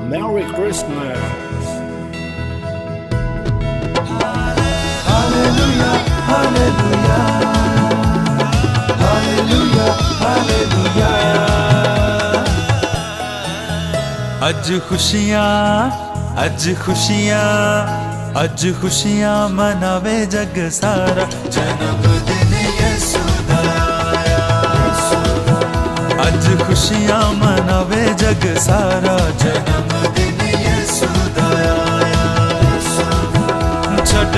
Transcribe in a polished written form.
Merry Christmas. Hallelujah, hallelujah, hallelujah, hallelujah. अज खुशियाँ, अज खुशियाँ, अज खुशियाँ मनावे जग सारा, जन्मदिन यीशु दा आया। अज खुशियाँ मनावे जग सारा, जन्मदिन यीशु दा आया। छड़